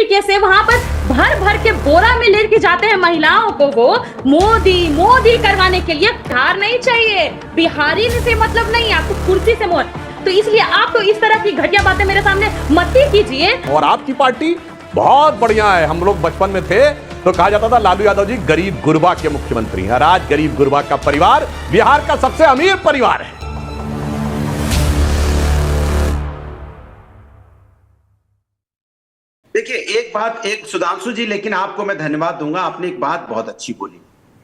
तरीके से वहां पर भर भर के बोरा में लेके जाते हैं महिलाओं को, वो मोदी मोदी करवाने के लिए। बिहार नहीं चाहिए, बिहारी से मतलब नहीं, आपको कुर्सी से मोहर। तो इसलिए आप तो इस तरह की घटिया बातें मेरे सामने मत ही कीजिए। और आपकी पार्टी बहुत बढ़िया है। हम लोग बचपन में थे तो कहा जाता था लालू यादव जी गरीब गुरबा के मुख्यमंत्री हैं, और आज गरीब गुरबा का परिवार बिहार का सबसे अमीर परिवार है। देखिए एक बात, एक सुधांशु जी, लेकिन आपको मैं धन्यवाद दूंगा, आपने एक बात बहुत अच्छी बोली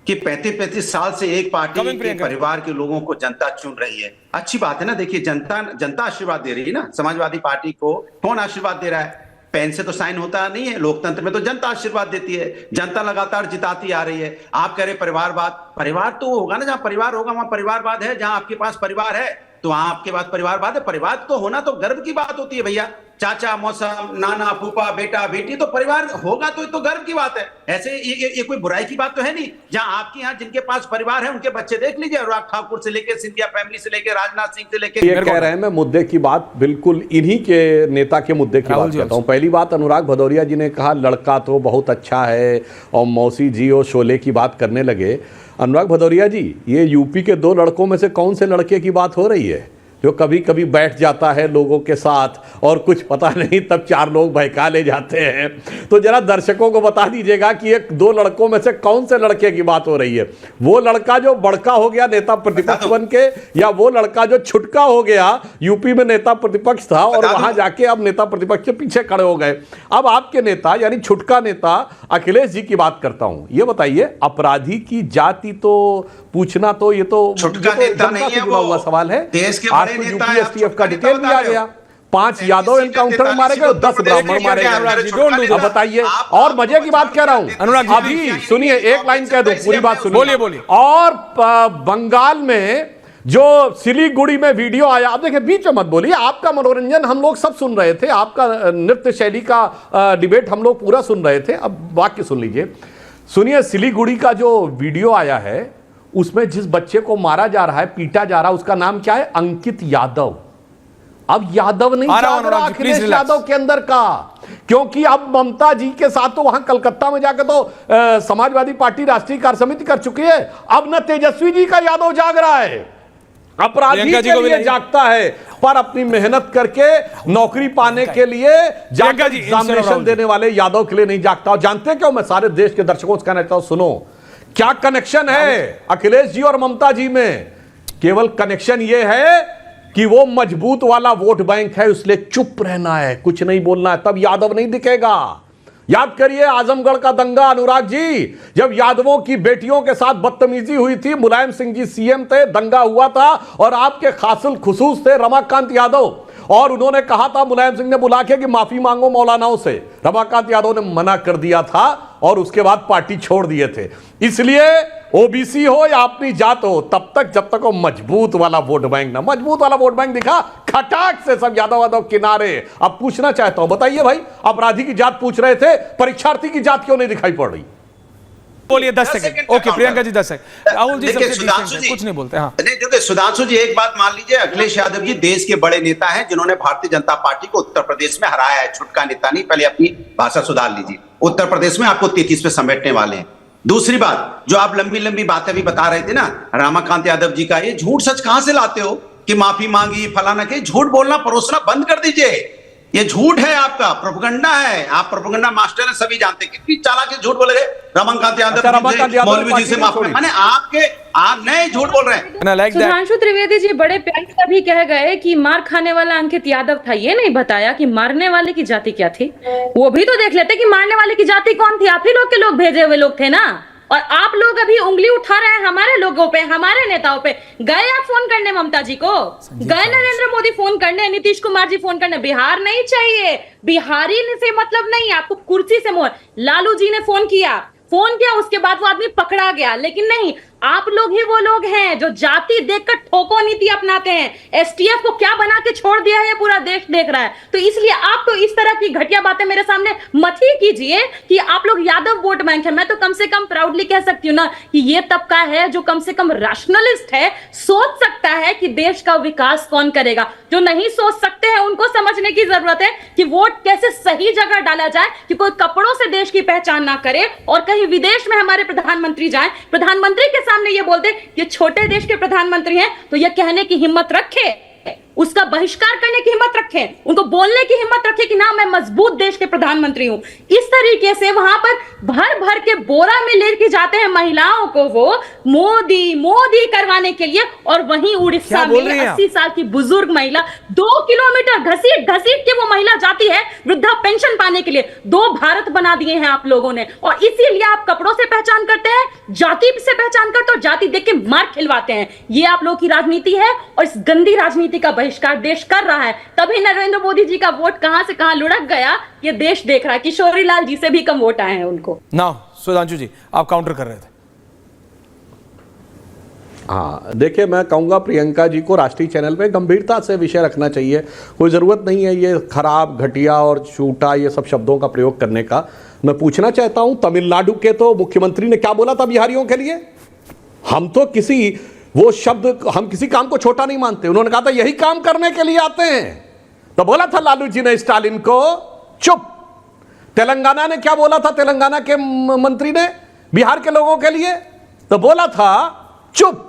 कि 35-35 साल से एक पार्टी के परिवार के लोगों को जनता चुन रही है। अच्छी बात है ना। देखिए जनता आशीर्वाद दे रही है ना। समाजवादी पार्टी को कौन आशीर्वाद दे रहा है? पेन से तो साइन होता नहीं है, लोकतंत्र में तो जनता आशीर्वाद देती है। जनता लगातार जिताती आ रही है। आप कह रहे परिवारवाद, परिवार तो होगा ना, जहां परिवार होगा वहां परिवारवाद है। जहां आपके पास परिवार है तो वहां आपके पास परिवारवाद है। परिवार तो होना तो गर्व की बात होती है भैया। चाचा, मौसा, नाना, फूफा, बेटा, बेटी, तो परिवार होगा तो गर्व की बात है। ऐसे ये कोई बुराई की बात तो है नहीं। जहां आपके यहाँ जिनके पास परिवार है उनके बच्चे देख लीजिए, अनुराग ठाकुर से लेकर सिंधिया फैमिली से लेकर राजनाथ सिंह से लेकर। ये कह रहे हैं, मैं मुद्दे की बात बिल्कुल इन्हीं के नेता के मुद्दे की बात करता हूँ। पहली बात, अनुराग भदौरिया जी ने कहा लड़का तो बहुत अच्छा है और मौसी जी और शोले की बात करने लगे। अनुराग भदौरिया जी, ये यूपी के 2 लड़कों में से कौन से लड़के की बात हो रही है जो कभी कभी बैठ जाता है लोगों के साथ और कुछ पता नहीं तब 4 लोग बहका ले जाते हैं? तो जरा दर्शकों को बता दीजिएगा कि एक 2 लड़कों में से कौन से लड़के की बात हो रही है। वो लड़का जो बड़का हो गया नेता प्रतिपक्ष बन के, या वो लड़का जो छुटका हो गया यूपी में नेता प्रतिपक्ष था और वहां जाके अब नेता प्रतिपक्ष के पीछे खड़े हो गए। अब आपके नेता यानी छुटका नेता अखिलेश जी की बात करता हूं। ये बताइए, अपराधी की जाति तो पूछना तो ये तो छुटका नेता नहीं है, वो सवाल है। देश के आज तो यूपीएसटीएफ का डिटेल भी आ गया। 5 यादव एनकाउंटर मारे गए, 10 ब्राह्मण मारे गए। अब बताइए, और मजे की बात कह रहा हूं अनुराग, अभी सुनिए, एक लाइन कह दूं, पूरी बात सुनिए। बोलिए। और बंगाल में जो सिलीगुड़ी में वीडियो आया, अब देखिए बीच में मत बोलिए, आपका मनोरंजन हम लोग सब सुन रहे थे, आपका नृत्य शैली का डिबेट हम लोग पूरा सुन रहे थे। अब वाक्य सुन लीजिए, सुनिए। सिलीगुड़ी का जो वीडियो आया है उसमें जिस बच्चे को मारा जा रहा है, पीटा जा रहा है, उसका नाम क्या है? अंकित यादव। अब यादव नहीं जाग रहा अखिलेश यादव के अंदर का, क्योंकि अब ममता जी के साथ तो वहां कलकत्ता में जाकर तो समाजवादी पार्टी राष्ट्रीय कार्य समिति कर चुकी है। अब न तेजस्वी जी का यादव जाग रहा है, अपराधी के लिए जागता है, पर अपनी मेहनत करके नौकरी पाने के लिए जाकर एग्जामिनेशन देने वाले यादव के लिए नहीं जागता। और जानते हैं क्यों? मैं सारे देश के दर्शकों से कहना चाहता हूं, सुनो क्या कनेक्शन है अखिलेश जी और ममता जी में। केवल कनेक्शन यह है कि वो मजबूत वाला वोट बैंक है, इसलिए चुप रहना है, कुछ नहीं बोलना है, तब यादव नहीं दिखेगा। याद करिए आजमगढ़ का दंगा अनुराग जी, जब यादवों की बेटियों के साथ बदतमीजी हुई थी, मुलायम सिंह जी सीएम थे, दंगा हुआ था और आपके खासिल खुसूस थे रमाकांत यादव, और उन्होंने कहा था, मुलायम सिंह ने बुला के कि माफी मांगो मौलानाओं से, रमाकांत यादव ने मना कर दिया था और उसके बाद पार्टी छोड़ दिए थे। इसलिए ओबीसी हो या अपनी जात हो, तब तक जब तक वो मजबूत वाला वोट बैंक ना, मजबूत वाला वोट बैंक दिखा, खटाक से सब यादव यादव किनारे। अब पूछना चाहता हूं, बताइए भाई, अपराधी की जात पूछ रहे थे, परीक्षार्थी की जात क्यों नहीं दिखाई पड़ रही? बोलिए 10 second. Okay Priyanka ji 10 second. Rahul ji कुछ नहीं बोलते। हाँ नहीं, देखिए सुधांशु जी एक बात मान लीजिए, अखिलेश यादव जी देश के बड़े नेता हैं जिन्होंने भारतीय जनता पार्टी को उत्तर प्रदेश में हराया है। छुटका नेता नहीं, पहले अपनी भाषा सुधार लीजिए। उत्तर प्रदेश में आपको 33 पे समेटने वाले हैं। दूसरी बात, जो आप लंबी लंबी बातें भी बता रहे थे ना रमाकांत यादव जी का, ये झूठ सच कहां से लाते हो कि माफी मांगी फलाना के? झूठ बोलना परोसना बंद कर दीजिए, ये झूठ है, आपका प्रोपेगेंडा है, आप प्रोपेगेंडा मास्टर हैं, सभी जानते हैं। कितनी चालाक झूठ बोल रहे रमाकांत यादव मौलवी जी से माफी, माने आप नए झूठ बोल रहे हैं। सुधांशु त्रिवेदी जी बड़े प्यार से भी कह गए कि मार खाने वाला अंकित यादव था, ये नहीं बताया कि मारने वाले की जाति क्या थी। वो भी तो देख लेते कि मारने वाले की जाति कौन थी। आप ही लोग के लोग भेजे हुए लोग थे ना, और आप लोग अभी उंगली उठा रहे हैं हमारे लोगों पे, हमारे नेताओं पे। गए आप फोन करने ममता जी को, गए नरेंद्र मोदी फोन करने, नीतीश कुमार जी फोन करने। बिहार नहीं चाहिए, बिहारी से मतलब नहीं, आपको कुर्सी से मोहर। लालू जी ने फोन किया, उसके बाद वो आदमी पकड़ा गया, लेकिन नहीं, आप लोग ही वो लोग हैं जो जाति देखकर ठोको नीति अपनाते हैं। एसटीएफ को क्या बना के छोड़ दिया है पूरा देश देख रहा है। तो इसलिए आप तो इस तरह की घटिया बातें मेरे सामने मत ही कीजिए कि आप लोग यादव वोट बैंक है। मैं तो कम से कम प्राउडली कह सकती हूँ ना कि ये तबका है जो कम से कम रैशनलिस्ट है, सोच सकता है कि देश का विकास कौन करेगा। जो नहीं सोच सकते हैं उनको समझने की जरूरत है कि वोट कैसे सही जगह डाला जाए, कि कोई कपड़ों से देश की पहचान ना करे और कहीं विदेश में हमारे प्रधानमंत्री जाएं, प्रधानमंत्री के सामने ये बोलते ये छोटे देश के प्रधानमंत्री हैं, तो ये कहने की हिम्मत रखे, उसका बहिष्कार करने की हिम्मत रखे, उनको बोलने की हिम्मत रखे कि ना मैं मजबूत देश के प्रधानमंत्री हूं। इस तरीके से वहां पर भर भर के बोरा में लेके जाते हैं महिलाओं को वो मोदी मोदी करवाने के लिए, और वहीं उड़ीसा में 80 साल की बुजुर्ग महिला 2 किलोमीटर घसीट घसीट के वो महिला जाती है वृद्धा पेंशन पाने के लिए। 2 भारत बना दिए हैं आप लोगों ने, और इसीलिए आप कपड़ों से पहचान करते हैं, जाति से पहचान करते हो, जाति देख के मार खिलवाते हैं। ये आप लोगों की राजनीति है और इस गंदी राजनीति का बहिष्कार देश कर रहा है। तभी नरेंद्र मोदी जी का वोट कहां से कहां लुढ़क गया ये देश देख रहा है। किशोरी लाल जी से भी कम वोट आए हैं उनको। नाउ सुधांशु जी आप काउंटर कर रहे थे। हाँ देखिए, मैं कहूँगा प्रियंका जी को राष्ट्रीय चैनल पे गंभीरता से विषय रखना चाहिए। कोई ज़रूरत नहीं है ये खराब, घटिया और झूठा ये सब शब्दों का प्रयोग करने का। मैं पूछना चाहता हूँ, तमिलनाडु के तो मुख्यमंत्री ने क्या बोला था बिहारियों के लिए? हम तो वो शब्द हम किसी काम को छोटा नहीं मानते। उन्होंने कहा था यही काम करने के लिए आते हैं। तो बोला था लालू जी ने स्टालिन को चुप। तेलंगाना ने क्या बोला था, तेलंगाना के मंत्री ने बिहार के लोगों के लिए? तो बोला था चुप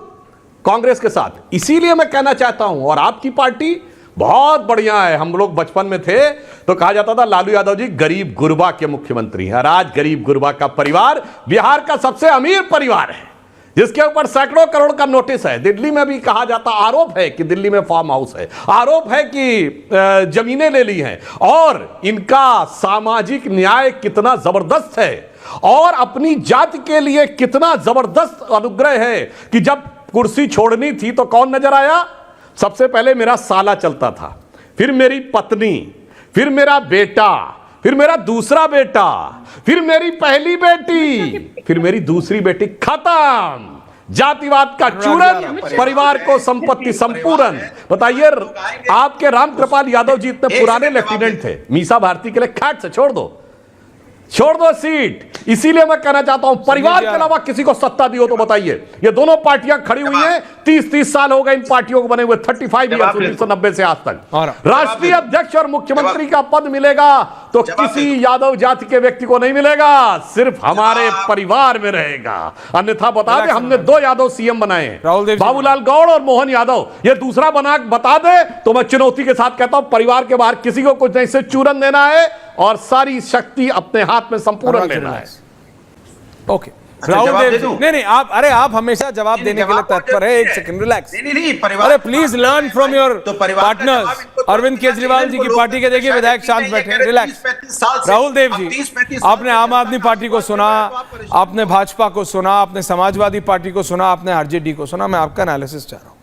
कांग्रेस के साथ। इसीलिए मैं कहना चाहता हूं, और आपकी पार्टी बहुत बढ़िया है। हम लोग बचपन में थे तो कहा जाता था लालू यादव जी गरीब गुरबा के मुख्यमंत्री हैं, और आज गरीब गुरबा का परिवार बिहार का सबसे अमीर परिवार है, जिसके ऊपर सैकड़ों करोड़ का नोटिस है। दिल्ली में भी कहा जाता, आरोप है कि दिल्ली में फार्म हाउस है, आरोप है कि जमीनें ले ली हैं, और इनका सामाजिक न्याय कितना जबरदस्त है और अपनी जाति के लिए कितना जबरदस्त अनुग्रह है कि जब कुर्सी छोड़नी थी तो कौन नजर आया? सबसे पहले मेरा साला चलता था, फिर मेरी पत्नी, फिर मेरा बेटा, फिर मेरा दूसरा बेटा, फिर मेरी पहली बेटी, फिर मेरी दूसरी बेटी। खत्म। जातिवाद का चूरन, परिवार को संपत्ति संपूर्ण। बताइए, आपके रामकृपाल यादव जी इतने पुराने लेफ्टिनेंट थे, मीसा भारती के लिए खैट से छोड़ दो सीट। इसीलिए मैं कहना चाहता हूं, परिवार के अलावा किसी को सत्ता दी हो तो बताइए। ये दोनों पार्टियां खड़ी हुई हैं, 30 साल हो गए इन पार्टियों को बने हुए, 35 ईयर्स 1990 से आज तक। राष्ट्रीय अध्यक्ष और मुख्यमंत्री का पद मिलेगा तो किसी यादव जाति के व्यक्ति को नहीं मिलेगा, सिर्फ हमारे परिवार में रहेगा। अन्यथा बता दे, हमने 2 यादव सीएम बनाए हैं, बाबूलाल गौड़ और मोहन यादव। ये दूसरा बता दे तो मैं चुनौती के साथ कहता हूं, परिवार के बाहर किसी को कुछ नहीं, से चूरन देना है और सारी शक्ति अपने हाथ में संपूर्ण लेना है। ओके राहुल देव, नहीं आप हमेशा जवाब देने के लिए तत्पर है। एक सेकंड रिलैक्स। अरे please learn from your partners. Arvind Kejriwal ji की पार्टी के देखिए विधायक शांत बैठे हैं, रिलैक्स। राहुल देव जी, आपने आम आदमी पार्टी को सुना, आपने भाजपा को सुना, आपने समाजवादी पार्टी को सुना, आपने आरजेडी को सुना। मैं आपका एनालिसिस चाह रहा हूं।